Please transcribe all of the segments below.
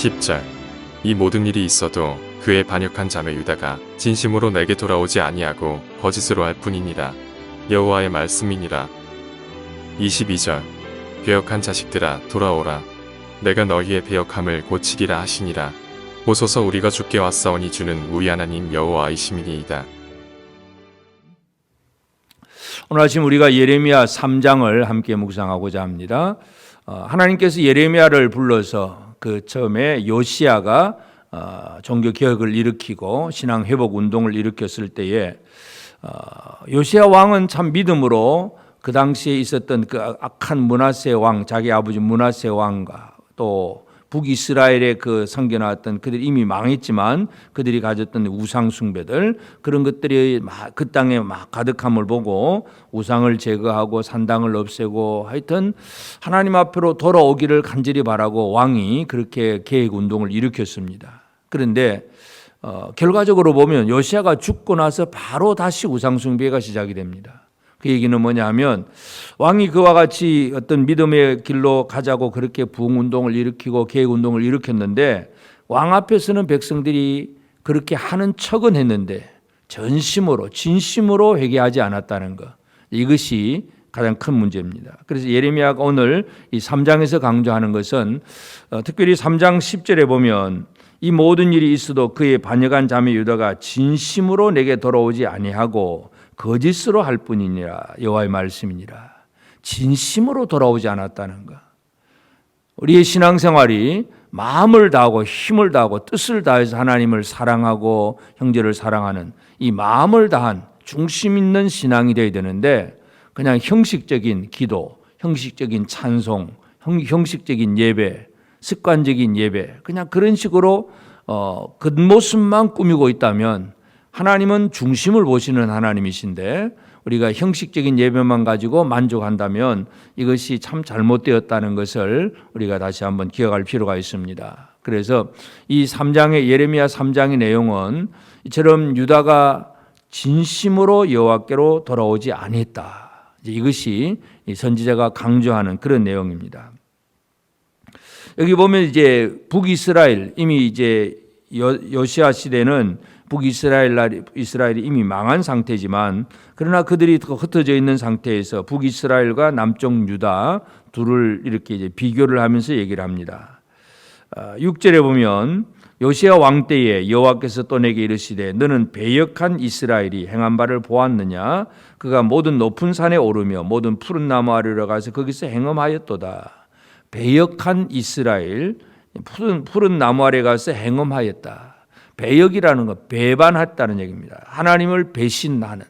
10절. 이 모든 일이 있어도 그의 반역한 자매 유다가 진심으로 내게 돌아오지 아니하고 거짓으로 할 뿐이니라. 여호와의 말씀이니라. 22절. 배역한 자식들아 돌아오라. 내가 너희의 배역함을 고치리라 하시니라. 보소서 우리가 주께 왔사오니 주는 우리 하나님 여호와이심이니이다. 오늘 아침 우리가 예레미야 3장을 함께 묵상하고자 합니다. 하나님께서 예레미야를 불러서 그 처음에 요시야가 종교 개혁을 일으키고 신앙 회복 운동을 일으켰을 때에 요시야 왕은 참 믿음으로 그 당시에 있었던 그 악한 므낫세 왕, 자기 아버지 므낫세 왕과 또 북이스라엘의 그 섬겨놨던 그들이 이미 망했지만 그들이 가졌던 우상 숭배들 그런 것들이 그 땅에 막 가득함을 보고 우상을 제거하고 산당을 없애고 하여튼 하나님 앞으로 돌아오기를 간절히 바라고 왕이 그렇게 계획 운동을 일으켰습니다. 그런데 결과적으로 보면 요시야가 죽고 나서 바로 다시 우상 숭배가 시작이 됩니다. 그 얘기는 뭐냐 하면 왕이 그와 같이 어떤 믿음의 길로 가자고 그렇게 부흥운동을 일으키고 계획운동을 일으켰는데 왕 앞에서는 백성들이 그렇게 하는 척은 했는데 전심으로 진심으로 회개하지 않았다는 것, 이것이 가장 큰 문제입니다. 그래서 예레미야가 오늘 이 3장에서 강조하는 것은 특별히 3장 10절에 보면 이 모든 일이 있어도 그의 반역한 자매 유다가 진심으로 내게 돌아오지 아니하고 거짓으로 할 뿐이니라. 여호와의 말씀이니라. 진심으로 돌아오지 않았다는 것. 우리의 신앙생활이 마음을 다하고 힘을 다하고 뜻을 다해서 하나님을 사랑하고 형제를 사랑하는 이 마음을 다한 중심 있는 신앙이 되어야 되는데 그냥 형식적인 기도, 형식적인 찬송, 형식적인 예배, 습관적인 예배 그냥 그런 식으로 겉모습만 꾸미고 있다면 하나님은 중심을 보시는 하나님이신데 우리가 형식적인 예배만 가지고 만족한다면 이것이 참 잘못되었다는 것을 우리가 다시 한번 기억할 필요가 있습니다. 그래서 이 3장의 예레미야 3장의 내용은 이처럼 유다가 진심으로 여호와께로 돌아오지 아니했다. 이것이 선지자가 강조하는 그런 내용입니다. 여기 보면 이제 북이스라엘 이미 이제 요시야 시대는 북이스라엘이 이미 망한 상태지만 그러나 그들이 흩어져 있는 상태에서 북이스라엘과 남쪽 유다 둘을 이렇게 이제 비교를 하면서 얘기를 합니다. 6절에 보면 요시야 왕 때에 여호와께서 또 내게 이르시되 너는 배역한 이스라엘이 행한 바를 보았느냐 그가 모든 높은 산에 오르며 모든 푸른 나무 아래로 가서 거기서 행음하였도다. 배역한 이스라엘 푸른 나무 아래 가서 행음하였다. 배역이라는 것, 배반했다는 얘기입니다. 하나님을 배신하는,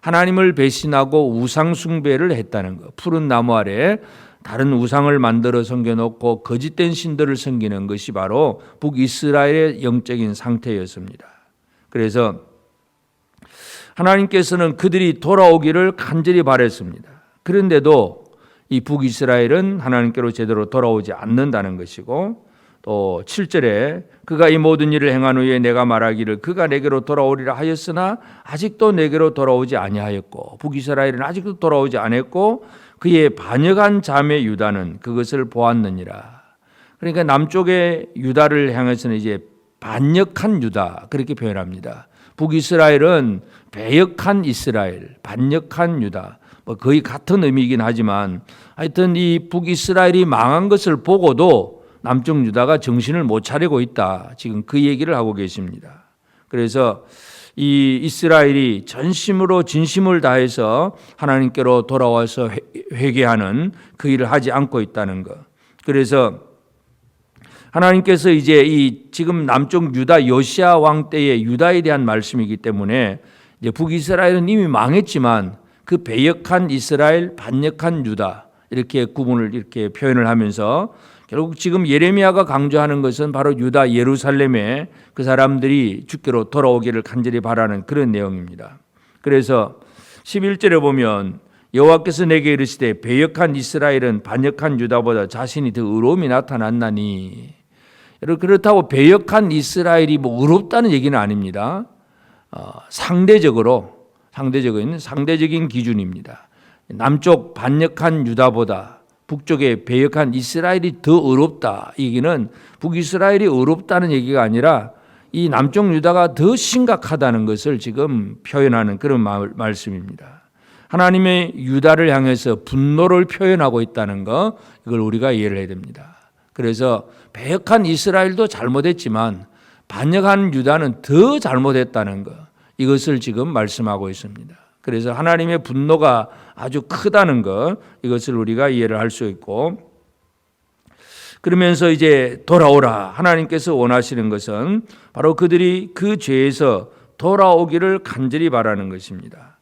하나님을 배신하고 우상 숭배를 했다는 것. 푸른 나무 아래 다른 우상을 만들어 섬겨놓고 거짓된 신들을 섬기는 것이 바로 북이스라엘의 영적인 상태였습니다. 그래서 하나님께서는 그들이 돌아오기를 간절히 바랬습니다. 그런데도 이 북이스라엘은 하나님께로 제대로 돌아오지 않는다는 것이고 또 7절에 그가 이 모든 일을 행한 후에 내가 말하기를 그가 내게로 돌아오리라 하였으나 아직도 내게로 돌아오지 아니하였고 북이스라엘은 아직도 돌아오지 않았고 그의 반역한 자매 유다는 그것을 보았느니라. 그러니까 남쪽의 유다를 향해서는 이제 반역한 유다 그렇게 표현합니다. 북이스라엘은 배역한 이스라엘, 반역한 유다 뭐 거의 같은 의미이긴 하지만 하여튼 이 북이스라엘이 망한 것을 보고도 남쪽 유다가 정신을 못 차리고 있다. 지금 그 얘기를 하고 계십니다. 그래서 이 이스라엘이 전심으로 진심을 다해서 하나님께로 돌아와서 회개하는 그 일을 하지 않고 있다는 것. 그래서 하나님께서 이제 이 지금 남쪽 유다 요시야 왕 때의 유다에 대한 말씀이기 때문에 이제 북이스라엘은 이미 망했지만 그 배역한 이스라엘, 반역한 유다 이렇게 구분을 이렇게 표현을 하면서 결국 지금 예레미야가 강조하는 것은 바로 유다 예루살렘에 그 사람들이 주께로 돌아오기를 간절히 바라는 그런 내용입니다. 그래서 11절에 보면 여호와께서 내게 이르시되 배역한 이스라엘은 반역한 유다보다 자신이 더 의로움이 나타났나니. 그렇다고 배역한 이스라엘이 뭐 의롭다는 얘기는 아닙니다. 상대적인 기준입니다. 남쪽 반역한 유다보다 북쪽에 배역한 이스라엘이 더 어렵다. 이 얘기는 북이스라엘이 어렵다는 얘기가 아니라 이 남쪽 유다가 더 심각하다는 것을 지금 표현하는 그런 말씀입니다. 하나님의 유다를 향해서 분노를 표현하고 있다는 것, 이걸 우리가 이해를 해야 됩니다. 그래서 배역한 이스라엘도 잘못했지만 반역한 유다는 더 잘못했다는 것, 이것을 지금 말씀하고 있습니다. 그래서 하나님의 분노가 아주 크다는 것, 이것을 우리가 이해를 할 수 있고, 그러면서 이제 돌아오라. 하나님께서 원하시는 것은 바로 그들이 그 죄에서 돌아오기를 간절히 바라는 것입니다.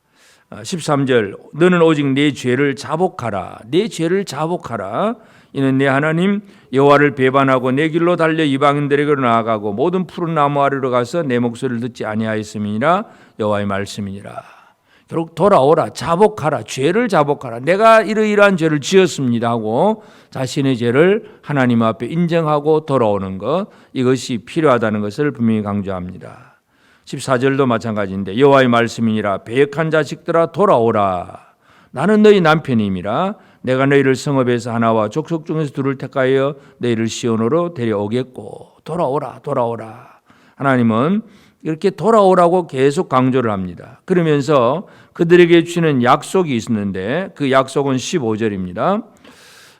13절, 너는 오직 내 죄를 자복하라. 내 죄를 자복하라. 이는 내 하나님 여호와를 배반하고 내 길로 달려 이방인들에게로 나아가고 모든 푸른 나무 아래로 가서 내 목소리를 듣지 아니하였음이니라. 여호와의 말씀이니라. 결국 돌아오라, 자복하라, 죄를 자복하라. 내가 이러이러한 죄를 지었습니다 하고 자신의 죄를 하나님 앞에 인정하고 돌아오는 것, 이것이 필요하다는 것을 분명히 강조합니다. 14절도 마찬가지인데 여호와의 말씀이니라. 배역한 자식들아 돌아오라. 나는 너희 남편임이라. 내가 너희를 성읍에서 하나와 족속 중에서 둘을 택하여 너희를 시온으로 데려오겠고. 돌아오라, 돌아오라. 하나님은 이렇게 돌아오라고 계속 강조를 합니다. 그러면서 그들에게 주시는 약속이 있었는데 그 약속은 15절입니다.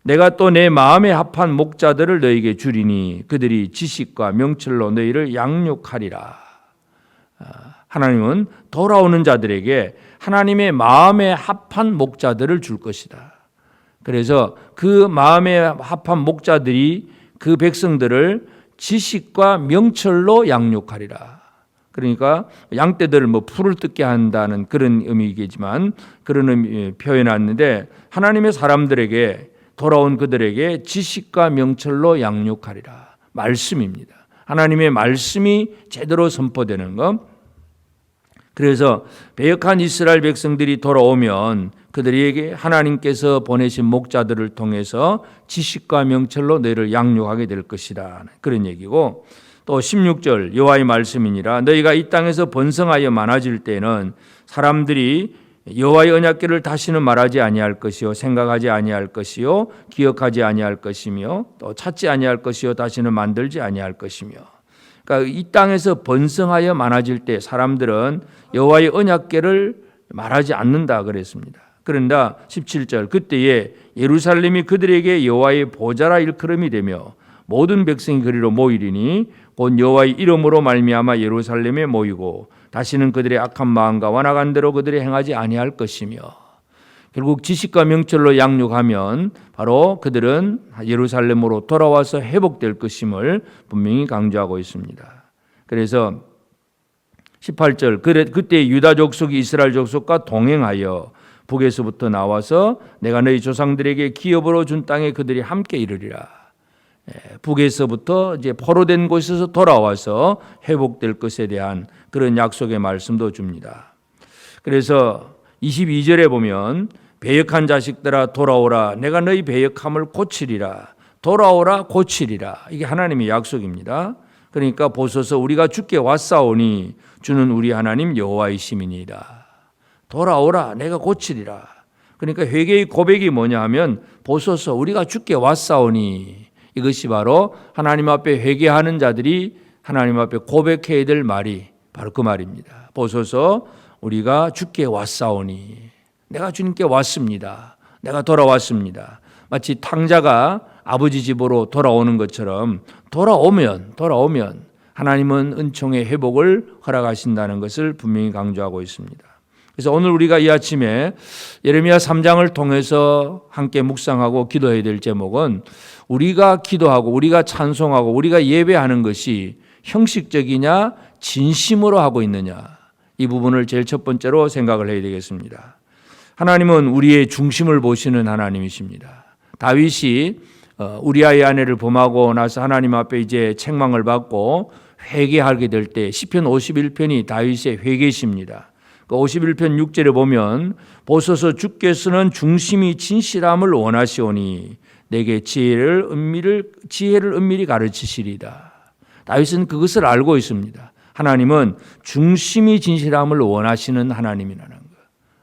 내가 또 내 마음에 합한 목자들을 너희에게 주리니 그들이 지식과 명철로 너희를 양육하리라. 하나님은 돌아오는 자들에게 하나님의 마음에 합한 목자들을 줄 것이다. 그래서 그 마음에 합한 목자들이 그 백성들을 지식과 명철로 양육하리라. 그러니까 양떼들을 풀을 뜯게 한다는 그런 의미이겠지만 그런 의미 표현하는데 하나님의 사람들에게 돌아온 그들에게 지식과 명철로 양육하리라. 말씀입니다. 하나님의 말씀이 제대로 선포되는 것. 그래서 배역한 이스라엘 백성들이 돌아오면 그들에게 하나님께서 보내신 목자들을 통해서 지식과 명철로 너희를 양육하게 될 것이다. 그런 얘기고, 또 16절 여호와의 말씀이니라. 너희가 이 땅에서 번성하여 많아질 때는 사람들이 여호와의 언약궤를 다시는 말하지 아니할 것이요 생각하지 아니할 것이요 기억하지 아니할 것이며 또 찾지 아니할 것이요 다시는 만들지 아니할 것이며. 그러니까 이 땅에서 번성하여 많아질 때 사람들은 여호와의 언약궤를 말하지 않는다 그랬습니다. 그런다 17절 그때에 예루살렘이 그들에게 여호와의 보좌라 일컬음이 되며 모든 백성이 그리로 모이리니 곧 여호와의 이름으로 말미암아 예루살렘에 모이고 다시는 그들의 악한 마음과 완악한 대로 그들이 행하지 아니할 것이며. 결국 지식과 명철로 양육하면 바로 그들은 예루살렘으로 돌아와서 회복될 것임을 분명히 강조하고 있습니다. 그래서 18절 그때 유다 족속이 이스라엘 족속과 동행하여 북에서부터 나와서 내가 너희 조상들에게 기업으로 준 땅에 그들이 함께 이르리라. 북에서부터 이제 포로된 곳에서 돌아와서 회복될 것에 대한 그런 약속의 말씀도 줍니다. 그래서 22절에 보면 배역한 자식들아 돌아오라. 내가 너희 배역함을 고치리라. 돌아오라 고치리라. 이게 하나님의 약속입니다. 그러니까 보소서 우리가 주께 왔사오니 주는 우리 하나님 여호와이심이니이다. 돌아오라. 내가 고치리라. 그러니까 회개의 고백이 뭐냐 하면 보소서 우리가 주께 왔사오니, 이것이 바로 하나님 앞에 회개하는 자들이 하나님 앞에 고백해야 될 말이 바로 그 말입니다. 보소서 우리가 주께 왔사오니, 내가 주님께 왔습니다. 내가 돌아왔습니다. 마치 탕자가 아버지 집으로 돌아오는 것처럼 돌아오면 하나님은 은총의 회복을 허락하신다는 것을 분명히 강조하고 있습니다. 그래서 오늘 우리가 이 아침에 예레미야 3장을 통해서 함께 묵상하고 기도해야 될 제목은 우리가 기도하고 우리가 찬송하고 우리가 예배하는 것이 형식적이냐 진심으로 하고 있느냐, 이 부분을 제일 첫 번째로 생각을 해야 되겠습니다. 하나님은 우리의 중심을 보시는 하나님이십니다. 다윗이 우리아의 아내를 범하고 나서 하나님 앞에 이제 책망을 받고 회개하게 될 때 시편 51편이 다윗의 회개시입니다. 그 51편 6절에 보면 보소서 주께서는 중심이 진실함을 원하시오니 내게 지혜를 은밀히 가르치시리다. 다윗은 그것을 알고 있습니다. 하나님은 중심이 진실함을 원하시는 하나님이라는 것.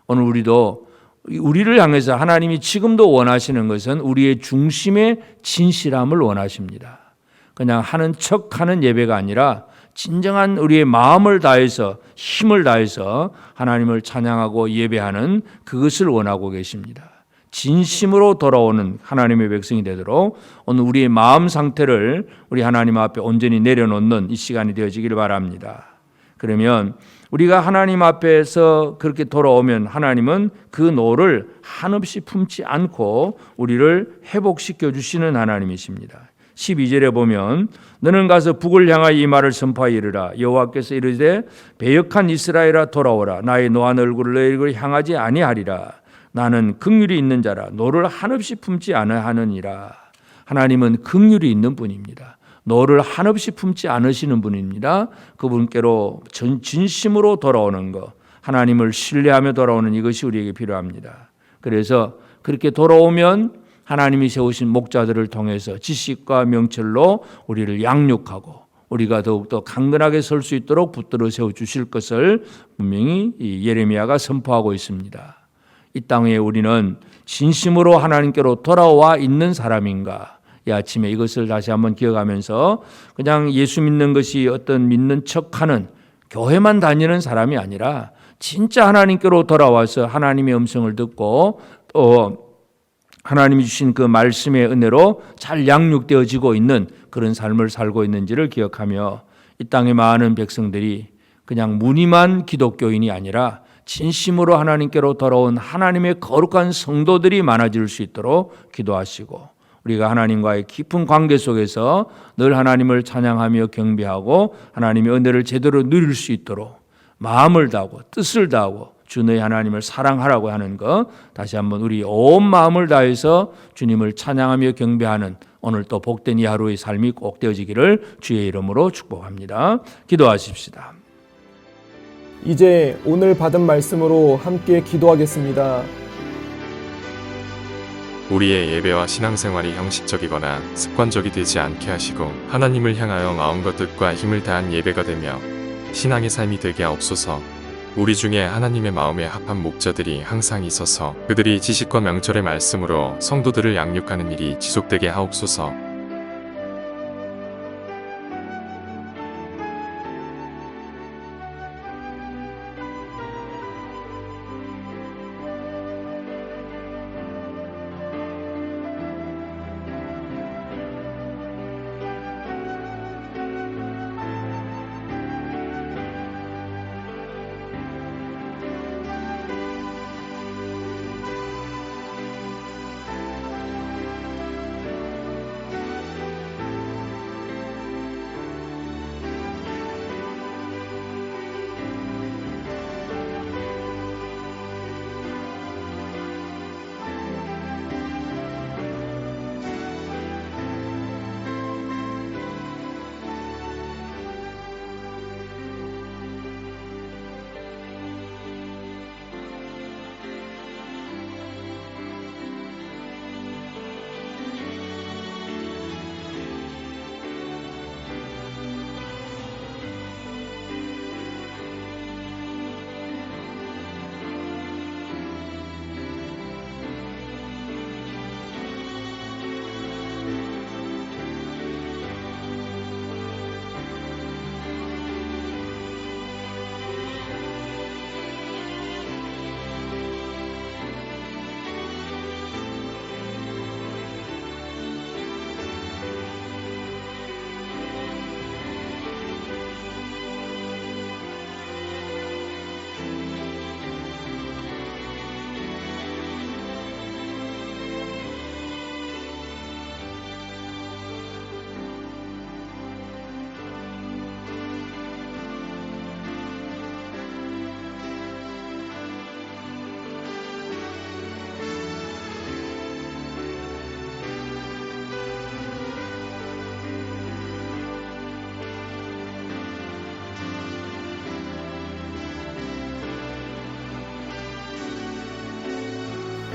오늘 우리도 우리를 향해서 하나님이 지금도 원하시는 것은 우리의 중심의 진실함을 원하십니다. 그냥 하는 척하는 예배가 아니라 진정한 우리의 마음을 다해서 힘을 다해서 하나님을 찬양하고 예배하는 그것을 원하고 계십니다. 진심으로 돌아오는 하나님의 백성이 되도록 오늘 우리의 마음 상태를 우리 하나님 앞에 온전히 내려놓는 이 시간이 되어지기를 바랍니다. 그러면 우리가 하나님 앞에서 그렇게 돌아오면 하나님은 그 노를 한없이 품지 않고 우리를 회복시켜 주시는 하나님이십니다. 12절에 보면 너는 가서 북을 향하여 이 말을 선포하여 이르라. 여호와께서 이르되 배역한 이스라엘아 돌아오라. 나의 노한 얼굴을 너희를 향하지 아니하리라. 나는 긍휼이 있는 자라. 노를 한없이 품지 아니하느니라. 하나님은 긍휼이 있는 분입니다. 노를 한없이 품지 않으시는 분입니다. 그분께로 진심으로 돌아오는 것, 하나님을 신뢰하며 돌아오는 이것이 우리에게 필요합니다. 그래서 그렇게 돌아오면 하나님이 세우신 목자들을 통해서 지식과 명철로 우리를 양육하고 우리가 더욱더 강건하게 설 수 있도록 붙들어 세워주실 것을 분명히 이 예레미야가 선포하고 있습니다. 이 땅에 우리는 진심으로 하나님께로 돌아와 있는 사람인가? 이 아침에 이것을 다시 한번 기억하면서 그냥 예수 믿는 것이 어떤 믿는 척하는 교회만 다니는 사람이 아니라 진짜 하나님께로 돌아와서 하나님의 음성을 듣고 또 하나님이 주신 그 말씀의 은혜로 잘 양육되어지고 있는 그런 삶을 살고 있는지를 기억하며 이 땅의 많은 백성들이 그냥 무늬만 기독교인이 아니라 진심으로 하나님께로 돌아온 하나님의 거룩한 성도들이 많아질 수 있도록 기도하시고 우리가 하나님과의 깊은 관계 속에서 늘 하나님을 찬양하며 경배하고 하나님의 은혜를 제대로 누릴 수 있도록 마음을 다하고 뜻을 다하고 주 너희 하나님을 사랑하라고 하는 것 다시 한번 우리 온 마음을 다해서 주님을 찬양하며 경배하는 오늘 또 복된 이 하루의 삶이 꼭 되어지기를 주의 이름으로 축복합니다. 기도하십시다. 이제 오늘 받은 말씀으로 함께 기도하겠습니다. 우리의 예배와 신앙생활이 형식적이거나 습관적이 되지 않게 하시고 하나님을 향하여 마음과 뜻과 힘을 다한 예배가 되며 신앙의 삶이 되게 하옵소서. 우리 중에 하나님의 마음에 합한 목자들이 항상 있어서 그들이 지식과 명철의 말씀으로 성도들을 양육하는 일이 지속되게 하옵소서.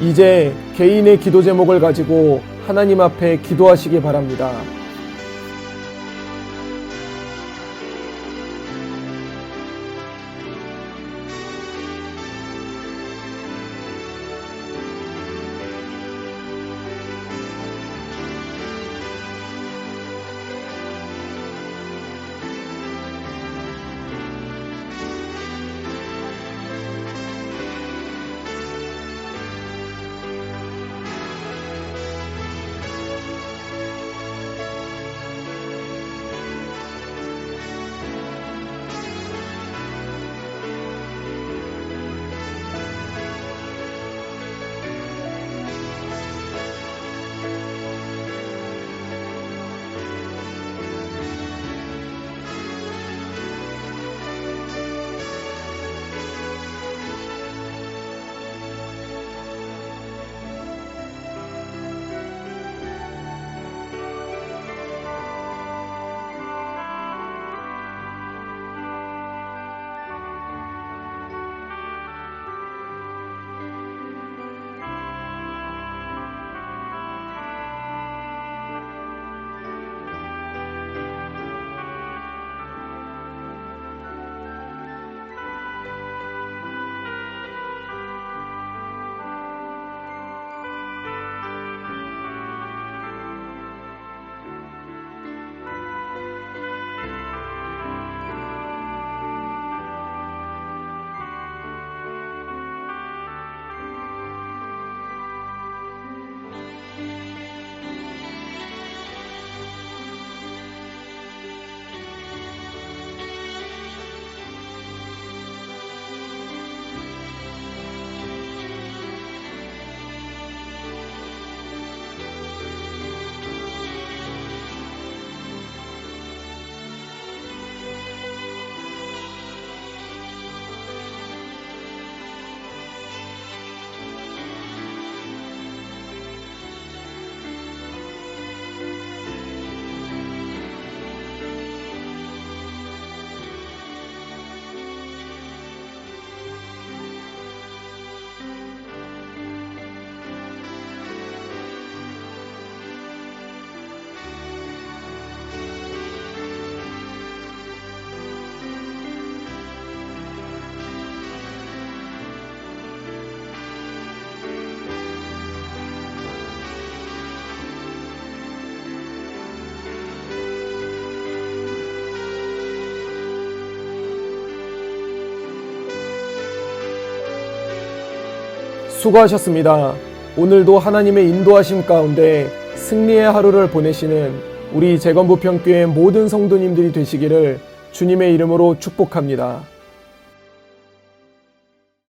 이제 개인의 기도 제목을 가지고 하나님 앞에 기도하시기 바랍니다. 수고하셨습니다. 오늘도 하나님의 인도하심 가운데 승리의 하루를 보내시는 우리 재건부평교회 모든 성도님들이 되시기를 주님의 이름으로 축복합니다.